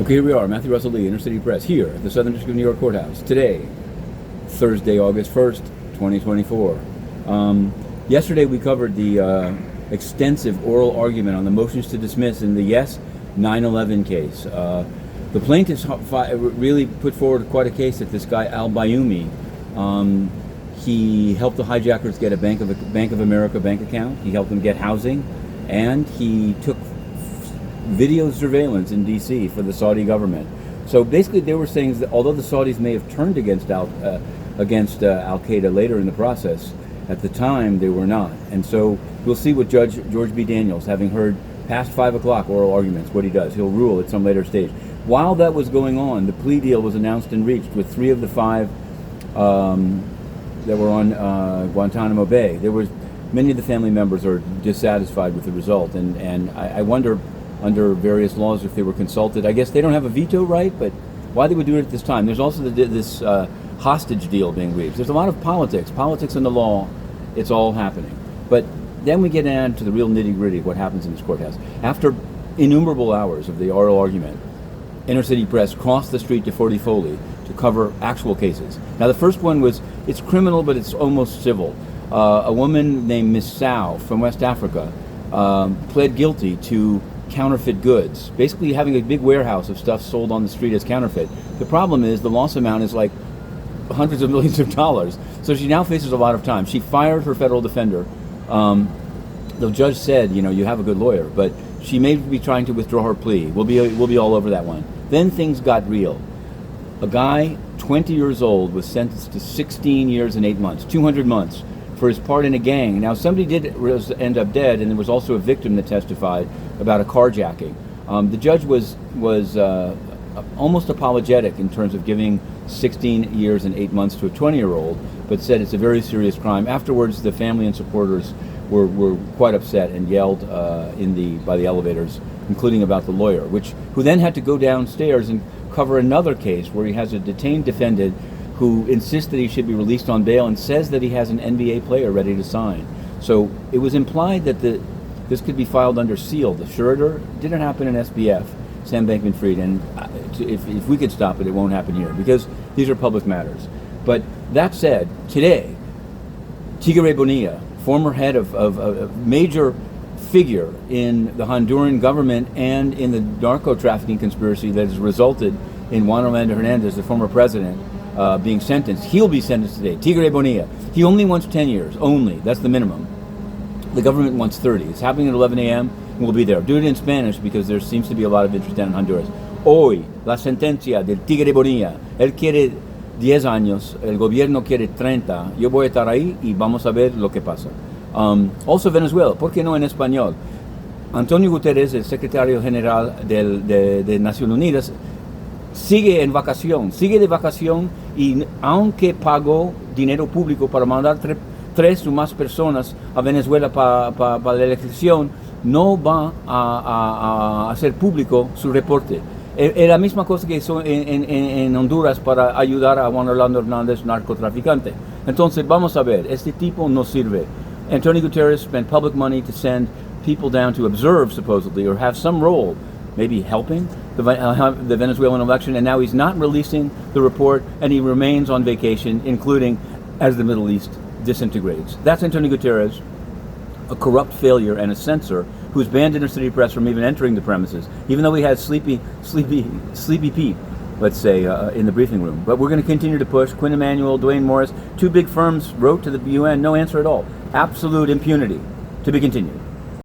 Okay, here we are, Matthew Russell Lee, Inner City Press, here at the Southern District of New York Courthouse. Today, Thursday, August 1st, 2024. Yesterday we covered the extensive oral argument on the motions to dismiss in the Yes 9/11 case. The plaintiffs really put forward quite a case that this guy Al-Bayoumi, he helped the hijackers get a Bank of America bank account, he helped them get housing, and he took video surveillance in D.C. for the Saudi government. So basically they were saying that although the Saudis may have turned against Al-Qaeda later in the process, at the time they were not. And so we'll see what Judge George B. Daniels, having heard past 5 o'clock oral arguments, what he does. He'll rule at some later stage. While that was going on, the plea deal was announced and reached with 3 of the 5 that were on Guantanamo Bay. There was many of the family members are dissatisfied with the result, and I wonder, under various laws, if they were consulted. I guess they don't have a veto right, but why they would do it at this time. There's also this hostage deal being reached. There's a lot of politics in the law. It's all happening. But then we get down to the real nitty-gritty of what happens in this courthouse. After innumerable hours of the oral argument, Inner City Press crossed the street to 40 Foley to cover actual cases. Now the first one it's criminal, but it's almost civil. A woman named Miss Sow from West Africa pled guilty to counterfeit goods, basically having a big warehouse of stuff sold on the street as counterfeit. The problem is the loss amount is like hundreds of millions of dollars. So she now faces a lot of time. She fired her federal defender. The judge said, you have a good lawyer, but she may be trying to withdraw her plea. We'll be all over that one. Then things got real. A guy, 20 years old, was sentenced to 16 years and 8 months, 200 months, for his part in a gang. Now, somebody did end up dead, and there was also a victim that testified about a carjacking. The judge was almost apologetic in terms of giving 16 years and 8 months to a 20-year-old, but said it's a very serious crime. Afterwards, the family and supporters were quite upset and yelled by the elevators, including about the lawyer, who then had to go downstairs and cover another case where he has a detained defendant who insists that he should be released on bail and says that he has an NBA player ready to sign. So it was implied that this could be filed under seal. The Schroeder didn't happen in SBF, Sam Bankman-Fried, and if we could stop it, it won't happen here, because these are public matters. But that said, today, Tigre Bonilla, former head of a major figure in the Honduran government and in the narco-trafficking conspiracy that has resulted in Juan Orlando Hernandez, the former president, being sentenced. He'll be sentenced today. Tigre Bonilla. He only wants 10 years. Only. That's the minimum. The government wants 30. It's happening at 11 a.m. and we'll be there. Do it in Spanish because there seems to be a lot of interest down in Honduras. Hoy, la sentencia del Tigre Bonilla. Él quiere 10 años. El gobierno quiere 30. Yo voy a estar ahí y vamos a ver lo que pasa. Also Venezuela. ¿Por qué no en español? Antonio Guterres, el secretario general de Naciones Unidas, sigue de vacación, y aunque pagó dinero público para mandar 3 o más personas a Venezuela para la elección, no va a hacer público su reporte. Es la misma cosa que hizo en Honduras para ayudar a Juan Orlando Hernández, narcotraficante. Entonces vamos a ver, este tipo no sirve. Antonio Guterres spent public money to send people down to observe, supposedly, or have some role, maybe helping the Venezuelan election, and now he's not releasing the report, and he remains on vacation, including as the Middle East disintegrates. That's Antonio Guterres, a corrupt failure and a censor who's banned Inner City Press from even entering the premises, even though we had Sleepy Pete, let's say, in the briefing room. But we're going to continue to push. Quinn Emanuel, Dwayne Morris, 2 big firms wrote to the UN, no answer at all. Absolute impunity. To be continued.